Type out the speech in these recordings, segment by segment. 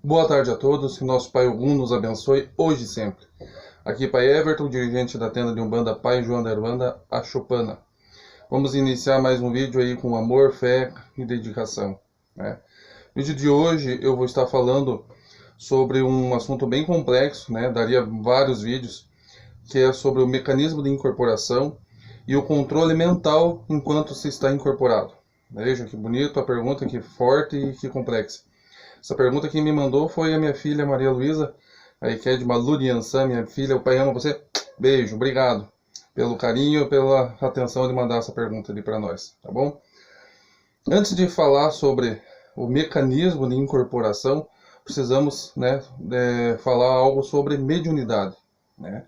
Boa tarde a todos, que nosso Pai Ogum nos abençoe hoje e sempre. Aqui Pai Everton, dirigente da tenda de Umbanda Pai João da Umbanda, a Chopana. Vamos iniciar mais um vídeo aí com amor, fé e dedicação, né? No vídeo de hoje eu vou estar falando sobre um assunto bem complexo, né? Daria vários vídeos, que é sobre o mecanismo de incorporação e o controle mental enquanto se está incorporado. Veja que bonito a pergunta, que forte e que complexa. Essa pergunta quem me mandou foi a minha filha Maria Luísa, aí que é de Maluriançã, minha filha. O pai ama você. Beijo, obrigado pelo carinho, pela atenção de mandar essa pergunta ali para nós, tá bom? Antes de falar sobre o mecanismo de incorporação, precisamos, né, falar algo sobre mediunidade, né?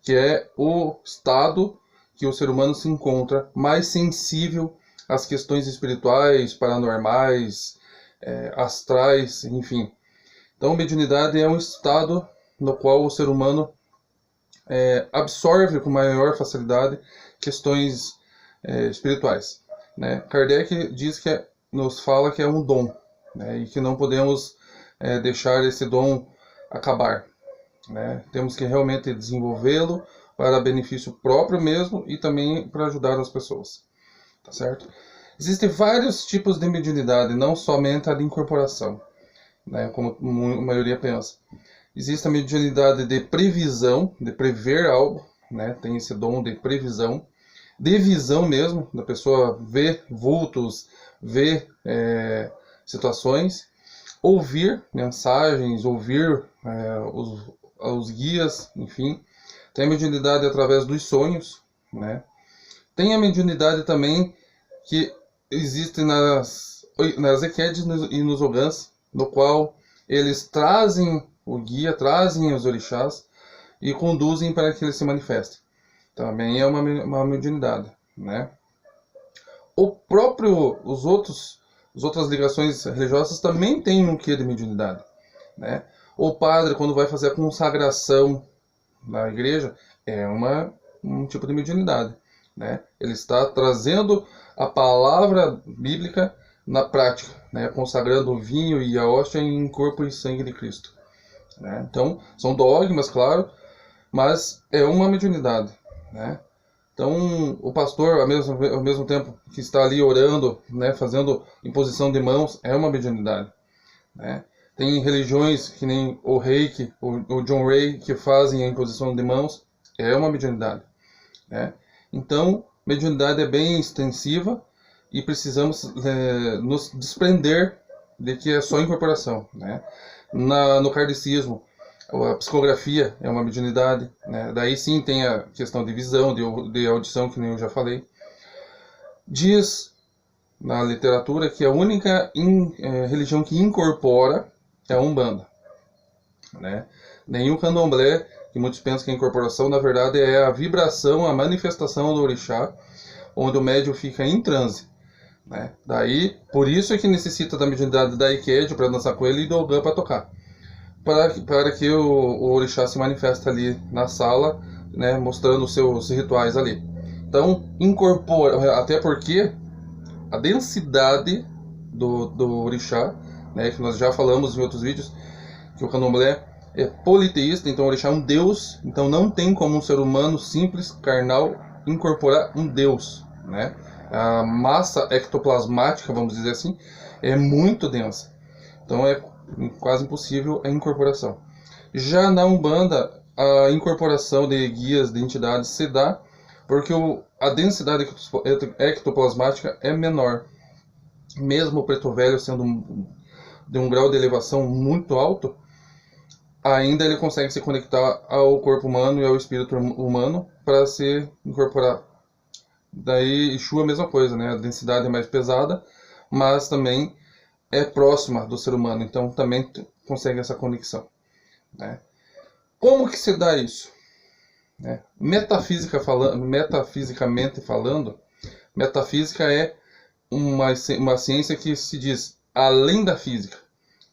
Que é o estado que o ser humano se encontra mais sensível às questões espirituais, paranormais, astrais, enfim. Então, mediunidade é um estado no qual o ser humano absorve com maior facilidade questões espirituais, né? Kardec diz que nos fala que é um dom, né? E que não podemos deixar esse dom acabar, né? Temos que realmente desenvolvê-lo para benefício próprio mesmo e também para ajudar as pessoas, tá certo? Existem vários tipos de mediunidade, não somente a de incorporação, né, como a maioria pensa. Existe a mediunidade de previsão, de prever algo, né, tem esse dom de previsão, de visão mesmo, da pessoa ver vultos, ver situações, ouvir mensagens, ouvir os guias, enfim. Tem a mediunidade através dos sonhos, né? Tem a mediunidade também que existe nas Equedes e nos Ogãs, no qual eles trazem o guia, trazem os orixás e conduzem para que eles se manifestem. Também é uma mediunidade, né? As outras ligações religiosas também têm um quê de mediunidade, né? O padre, quando vai fazer a consagração na igreja, é um tipo de mediunidade, né? Ele está trazendo a palavra bíblica na prática, né? Consagrando o vinho e a hóstia em corpo e sangue de Cristo, né? Então, são dogmas, claro, mas é uma mediunidade, né? Então, o pastor, ao mesmo tempo que está ali orando, né, fazendo imposição de mãos, é uma mediunidade, né? Tem religiões que nem o Reiki, o John Ray, que fazem a imposição de mãos, é uma mediunidade, né? Então, mediunidade é bem extensiva e precisamos nos desprender de que é só incorporação, né? No kardecismo, a psicografia é uma mediunidade, né? Daí sim tem a questão de visão, de audição, que nem eu já falei. Diz na literatura que a única religião que incorpora é a Umbanda, né? Nenhum candomblé, que muitos pensam que a incorporação, na verdade, é a vibração, a manifestação do orixá, onde o médium fica em transe, né? Daí, por isso é que necessita da mediunidade da Iked para dançar com ele e do Ogã para tocar, para que o orixá se manifeste ali na sala, né, mostrando os seus rituais ali. Então, incorpora, até porque a densidade do orixá, né, que nós já falamos em outros vídeos, que o candomblé é politeísta, então o orixá é um deus, então não tem como um ser humano simples, carnal, incorporar um deus, né? A massa ectoplasmática, vamos dizer assim, é muito densa, então é quase impossível a incorporação. Já na Umbanda, a incorporação de guias, de entidades, se dá porque a densidade ectoplasmática é menor. Mesmo o preto velho sendo de um grau de elevação muito alto, ainda ele consegue se conectar ao corpo humano e ao espírito humano para se incorporar. Daí Exu é a mesma coisa, né? A densidade é mais pesada, mas também é próxima do ser humano, então também consegue essa conexão, né? Como que se dá isso, né? Metafisicamente falando, metafísica é uma ciência que se diz além da física,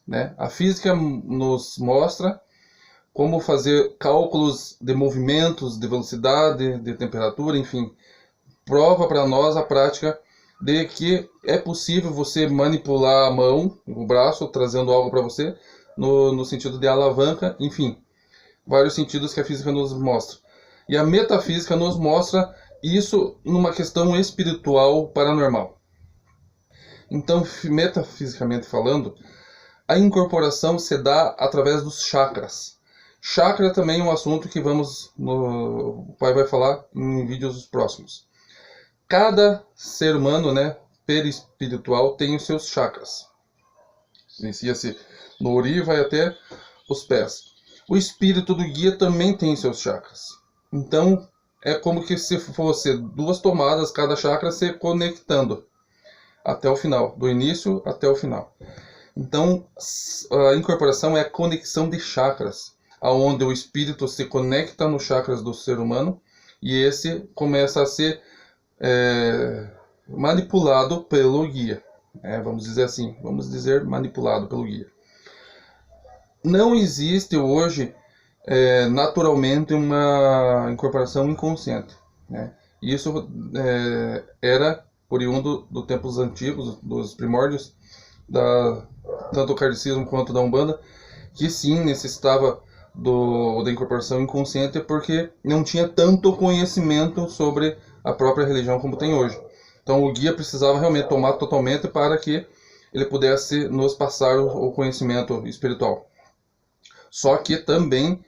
né? A física nos mostra como fazer cálculos de movimentos, de velocidade, de temperatura, enfim. Prova para nós a prática de que é possível você manipular a mão, o braço, trazendo algo para você, no sentido de alavanca, enfim, vários sentidos que a física nos mostra. E a metafísica nos mostra isso numa questão espiritual paranormal. Então, metafisicamente falando, a incorporação se dá através dos chakras. Chakra também é um assunto que o pai vai falar em vídeos próximos. Cada ser humano, né, perispiritual, tem os seus chakras. Inicia-se no ori e vai até os pés. O espírito do guia também tem seus chakras. Então, é como que se fosse duas tomadas, cada chakra se conectando até o final, do início até o final. Então, a incorporação é a conexão de chakras, aonde o espírito se conecta nos chakras do ser humano e esse começa a ser manipulado pelo guia. Vamos dizer assim, manipulado pelo guia. Não existe hoje naturalmente uma incorporação inconsciente, né? Isso era oriundo dos tempos antigos, dos primórdios, tanto o kardecismo quanto da Umbanda, que sim necessitava da incorporação inconsciente porque não tinha tanto conhecimento sobre a própria religião como tem hoje. Então o guia precisava realmente tomar totalmente para que ele pudesse nos passar o conhecimento espiritual. Só que também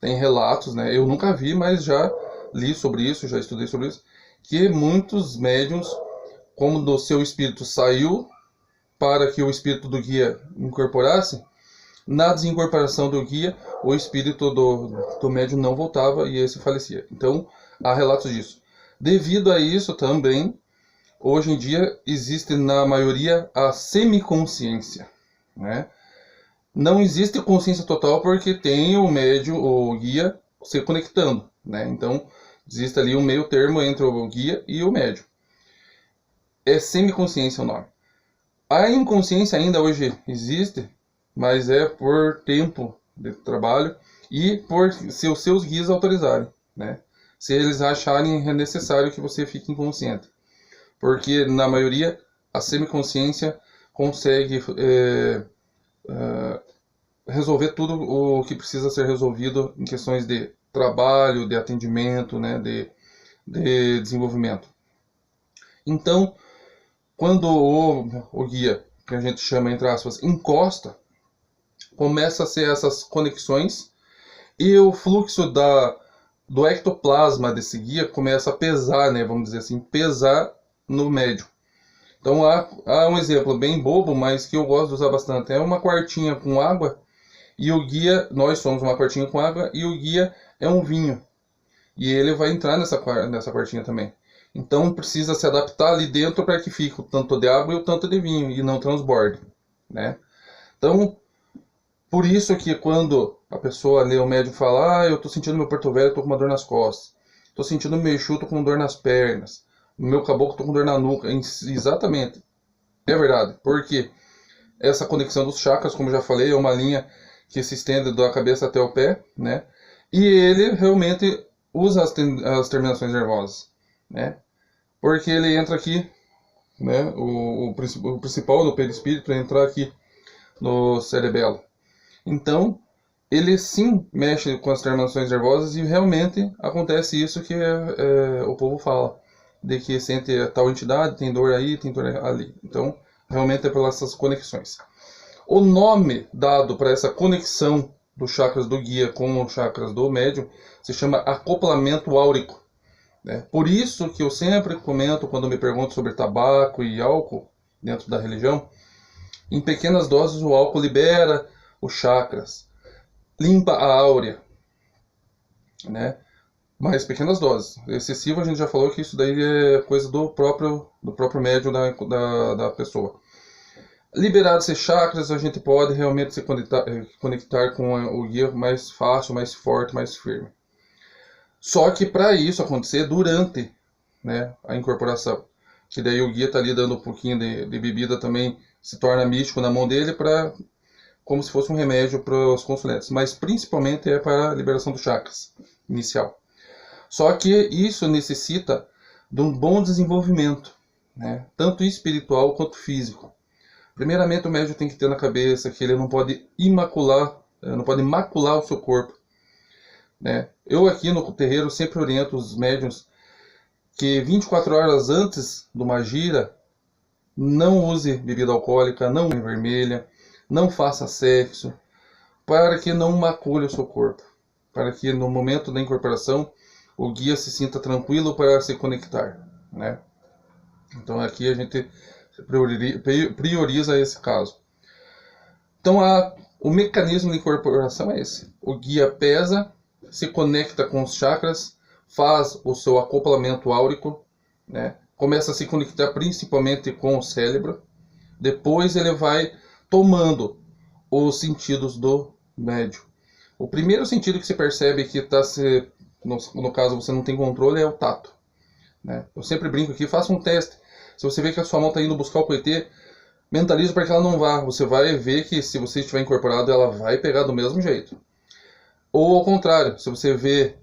tem relatos, né? Eu nunca vi, mas já li sobre isso, já estudei sobre isso, que muitos médiuns, como do seu espírito saiu para que o espírito do guia incorporasse, na desincorporação do guia, o espírito do médium não voltava e esse falecia. Então, há relatos disso. Devido a isso também, hoje em dia, existe na maioria a semiconsciência, né? Não existe consciência total porque tem o médium, o guia, se conectando, né? Então, existe ali um meio termo entre o guia e o médium. É semiconsciência o nome. A inconsciência ainda hoje existe, mas é por tempo de trabalho e por se os seus guias autorizarem, né? Se eles acharem necessário que você fique inconsciente. Porque, na maioria, a semiconsciência consegue resolver tudo o que precisa ser resolvido em questões de trabalho, de atendimento, né, de desenvolvimento. Então, quando o guia, que a gente chama, entre aspas, encosta, começa a ser essas conexões e o fluxo do ectoplasma desse guia começa a pesar, né, vamos dizer assim, pesar no médium. Então há um exemplo bem bobo, mas que eu gosto de usar bastante. É uma quartinha com água e o guia, nós somos uma quartinha com água e o guia é um vinho. E ele vai entrar nessa quartinha também. Então precisa se adaptar ali dentro para que fique o tanto de água e o tanto de vinho e não transborde, né? Então, por isso que quando a pessoa lê o médium fala, eu estou sentindo meu porto velho, estou com uma dor nas costas. Estou sentindo meu Exu, estou com dor nas pernas. Meu caboclo, estou com dor na nuca. Exatamente. É verdade. Porque essa conexão dos chakras, como já falei, é uma linha que se estende da cabeça até o pé, né? E ele realmente usa as terminações nervosas, né? Porque ele entra aqui, né? O principal no perispírito é entrar aqui no cerebelo. Então, ele sim mexe com as terminações nervosas e realmente acontece isso que o povo fala, de que sente tal entidade, tem dor aí, tem dor ali. Então, realmente é pelas essas conexões. O nome dado para essa conexão dos chakras do guia com os chakras do médium se chama acoplamento áurico, né? Por isso que eu sempre comento quando me perguntam sobre tabaco e álcool dentro da religião, em pequenas doses o álcool libera os chakras, limpa a áurea, né? Mas pequenas doses. Excessivo a gente já falou que isso daí é coisa do próprio médium da pessoa. Liberados esses chakras, a gente pode realmente se conectar com o guia mais fácil, mais forte, mais firme. Só que para isso acontecer durante, né, a incorporação, que daí o guia está ali dando um pouquinho de bebida também, se torna místico na mão dele, como se fosse um remédio para os consulentes. Mas principalmente é para a liberação dos chakras inicial. Só que isso necessita de um bom desenvolvimento, né, tanto espiritual quanto físico. Primeiramente, o médium tem que ter na cabeça que ele não pode macular o seu corpo, né? Eu aqui no terreiro sempre oriento os médiuns que 24 horas antes de uma gira, não use bebida alcoólica, não use vermelha, não faça sexo, para que não macule o seu corpo, para que no momento da incorporação o guia se sinta tranquilo para se conectar, né? Então aqui a gente prioriza esse caso. Então o mecanismo de incorporação é esse. O guia pesa, se conecta com os chakras, faz o seu acoplamento áurico, né? Começa a se conectar principalmente com o cérebro. Depois ele vai tomando os sentidos do médium. O primeiro sentido que se percebe que no caso você não tem controle é o tato, né? Eu sempre brinco aqui, faça um teste. Se você vê que a sua mão está indo buscar o coetê, mentalize para que ela não vá. Você vai ver que se você estiver incorporado, ela vai pegar do mesmo jeito. Ou ao contrário, se você vê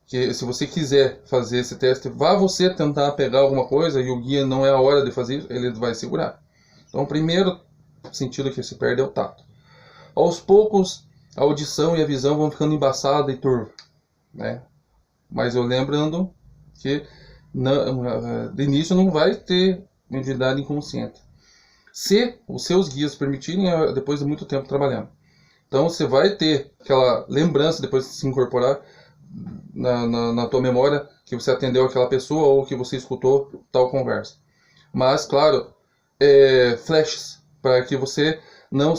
que se você quiser fazer esse teste, vá você tentar pegar alguma coisa e o guia não é a hora de fazer isso, ele vai segurar. Então o primeiro sentido que se perde é o tato. Aos poucos, a audição e a visão vão ficando embaçada e turva, né? Mas eu lembrando que de início não vai ter mediunidade inconsciente. Se os seus guias permitirem, depois de muito tempo trabalhando. Então você vai ter aquela lembrança depois de se incorporar na tua memória que você atendeu aquela pessoa ou que você escutou tal conversa. Mas, claro, flashes, para que você não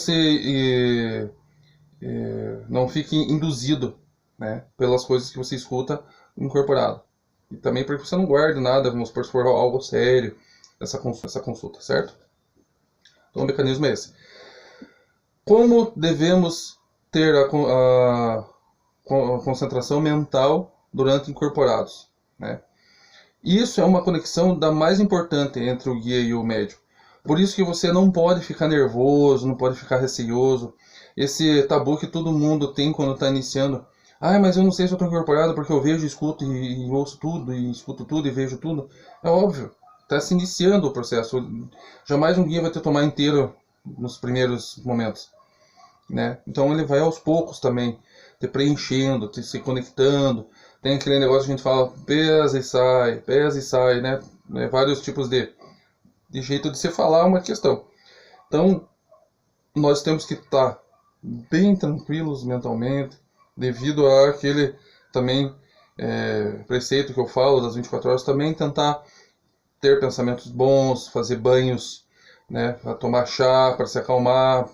não fique induzido, né, pelas coisas que você escuta incorporado. E também porque você não guarde nada, vamos supor, se for algo sério, essa consulta, certo? Então o mecanismo é esse. Como devemos ter a concentração mental durante incorporados, né? Isso é uma conexão da mais importante entre o guia e o médium. Por isso que você não pode ficar nervoso, não pode ficar receoso. Esse tabu que todo mundo tem quando está iniciando. Ah, mas eu não sei se eu estou incorporado porque eu vejo, escuto e ouço tudo, e escuto tudo e vejo tudo. É óbvio, está se iniciando o processo. Jamais um guia vai te tomar inteiro nos primeiros momentos, né? Então ele vai aos poucos também, te preenchendo, te se conectando. Tem aquele negócio que a gente fala, pesa e sai, né? Vários tipos de jeito de se falar uma questão. Então, nós temos que estar bem tranquilos mentalmente, devido àquele também preceito que eu falo das 24 horas, também tentar ter pensamentos bons, fazer banhos, né? Tomar chá para se acalmar,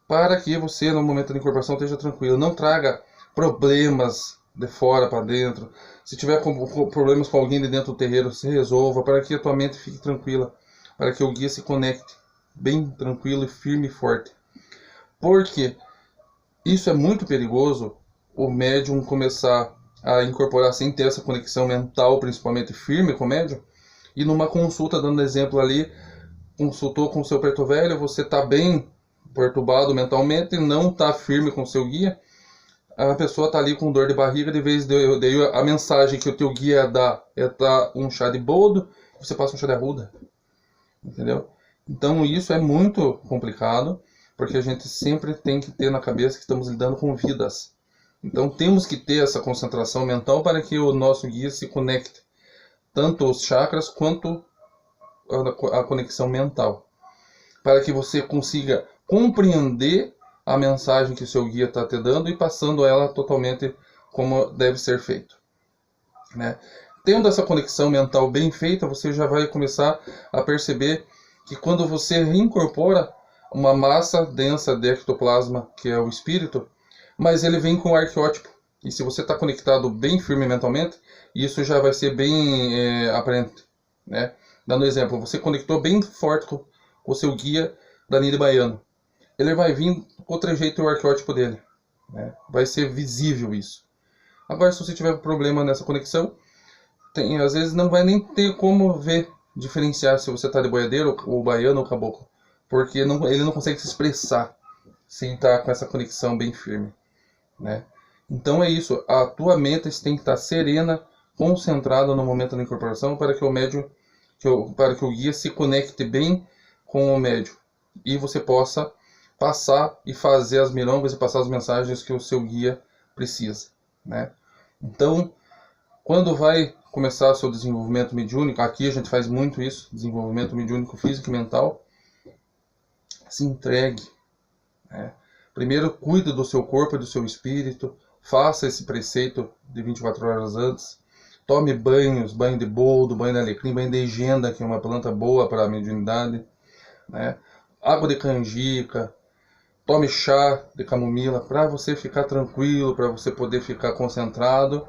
para que você no momento da incorporação esteja tranquilo. Não traga problemas de fora para dentro. Se tiver problemas com alguém de dentro do terreiro, se resolva, para que a tua mente fique tranquila, para que o guia se conecte bem tranquilo, firme e forte. Porque isso é muito perigoso, o médium começar a incorporar sem ter essa conexão mental, principalmente firme com o médium, e numa consulta, dando exemplo ali, consultou com o seu preto velho, você está bem perturbado mentalmente, não está firme com o seu guia, a pessoa está ali com dor de barriga, de vez de a mensagem que o teu guia dá é dar um chá de boldo, você passa um chá de arruda, entendeu? Então isso é muito complicado, porque a gente sempre tem que ter na cabeça que estamos lidando com vidas. Então temos que ter essa concentração mental para que o nosso guia se conecte, tanto os chakras quanto a conexão mental, para que você consiga compreender a mensagem que o seu guia está te dando e passando ela totalmente como deve ser feito, né? Tendo essa conexão mental bem feita, você já vai começar a perceber que quando você reincorpora uma massa densa de ectoplasma, que é o espírito, mas ele vem com o arqueótipo. E se você está conectado bem firme mentalmente, isso já vai ser bem aparente, né? Dando exemplo, você conectou bem forte com o seu guia Danilo Baiano. Ele vai vir com o trejeito e o arqueótipo dele, né? Vai ser visível isso. Agora, se você tiver problema nessa conexão, às vezes não vai nem ter como diferenciar se você está de boiadeiro, ou baiano ou caboclo, porque ele não consegue se expressar sem estar com essa conexão bem firme, né? Então é isso, a tua mente tem que estar serena, concentrada no momento da incorporação, para que o médium, para que o guia se conecte bem com o médium, e você possa passar e fazer as mirongas e passar as mensagens que o seu guia precisa, né? Então, quando vai começar o seu desenvolvimento mediúnico, aqui a gente faz muito isso, desenvolvimento mediúnico físico e mental, se entregue, né? Primeiro, cuide do seu corpo e do seu espírito, faça esse preceito de 24 horas antes, tome banhos, banho de boldo, banho de alecrim, banho de egenda, que é uma planta boa para a mediunidade, né? Água de canjica, tome chá de camomila para você ficar tranquilo, para você poder ficar concentrado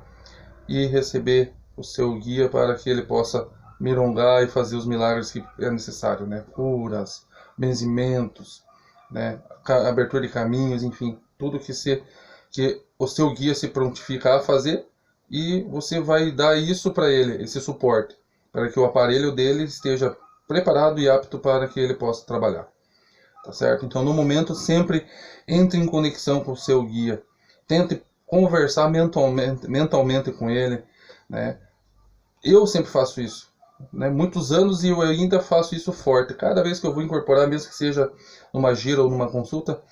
e receber o seu guia para que ele possa mirongar e fazer os milagres que é necessário, né? Curas, benzimentos, né? Abertura de caminhos, enfim, tudo que o seu guia se prontificar a fazer, e você vai dar isso para ele, esse suporte, para que o aparelho dele esteja preparado e apto para que ele possa trabalhar. Tá certo? Então, no momento, sempre entre em conexão com o seu guia. Tente conversar mentalmente com ele, né? Eu sempre faço isso, né? Muitos anos, e eu ainda faço isso forte. Cada vez que eu vou incorporar, mesmo que seja numa gira ou numa consulta,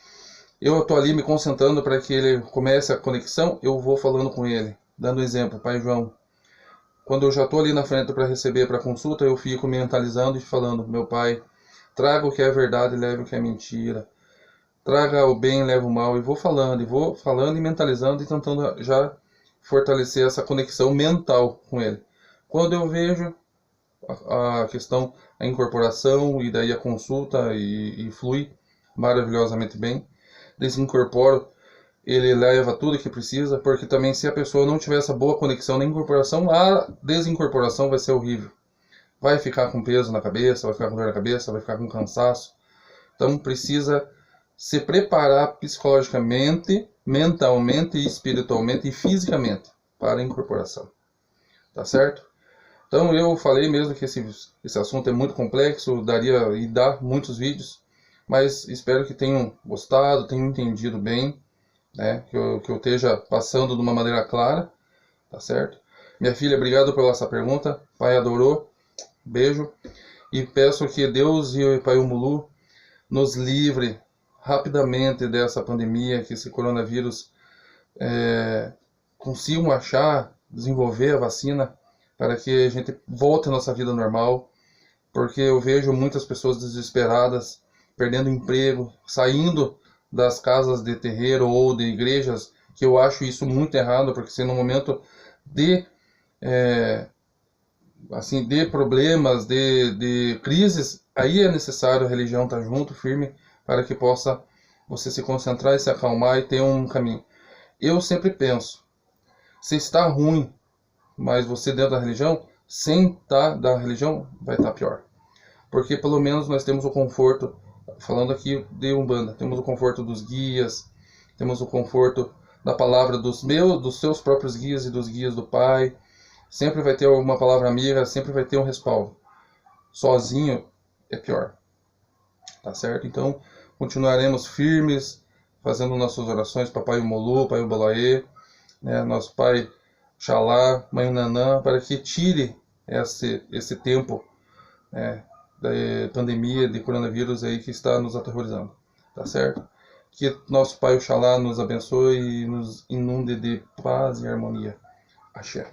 eu estou ali me concentrando para que ele comece a conexão, eu vou falando com ele. Dando exemplo, Pai João. Quando eu já estou ali na frente para receber para consulta, eu fico mentalizando e falando: meu Pai, traga o que é verdade e leve o que é mentira. Traga o bem e leve o mal. E vou falando e mentalizando e tentando já fortalecer essa conexão mental com ele. Quando eu vejo a questão, a incorporação e daí a consulta e flui maravilhosamente bem, desincorporo, ele leva tudo que precisa, porque também se a pessoa não tiver essa boa conexão na incorporação, a desincorporação vai ser horrível. Vai ficar com peso na cabeça, vai ficar com dor na cabeça, vai ficar com cansaço. Então precisa se preparar psicologicamente, mentalmente, espiritualmente e fisicamente para a incorporação. Tá certo? Então eu falei mesmo que esse assunto é muito complexo, daria e dá muitos vídeos, mas espero que tenham gostado, tenham entendido bem, né? Que eu esteja passando de uma maneira clara, tá certo? Minha filha, obrigado pela essa pergunta. Pai adorou. Beijo. E peço que Deus e o Pai Mulu nos livre rapidamente dessa pandemia, que esse coronavírus consigam achar, desenvolver a vacina para que a gente volte à nossa vida normal, porque eu vejo muitas pessoas desesperadas, perdendo emprego, saindo das casas de terreiro ou de igrejas, que eu acho isso muito errado, porque se no momento de de problemas, de crises, aí é necessário a religião estar junto, firme, para que possa você se concentrar e se acalmar e ter um caminho. Eu sempre penso, se está ruim, mas você dentro da religião, sem estar da religião, vai estar pior. Porque pelo menos nós temos o conforto, falando aqui de Umbanda, temos o conforto dos guias, temos o conforto da palavra dos seus próprios guias e dos guias do Pai. Sempre vai ter uma palavra amiga, sempre vai ter um respaldo. Sozinho é pior. Tá certo? Então, continuaremos firmes, fazendo nossas orações, Papai Molu, Pai Ubalaê, né, nosso Pai Xalá, Mãe Nanã, para que tire esse tempo da pandemia de coronavírus aí que está nos aterrorizando. Tá certo? Que nosso Pai Oxalá nos abençoe e nos inunde de paz e harmonia. Axé.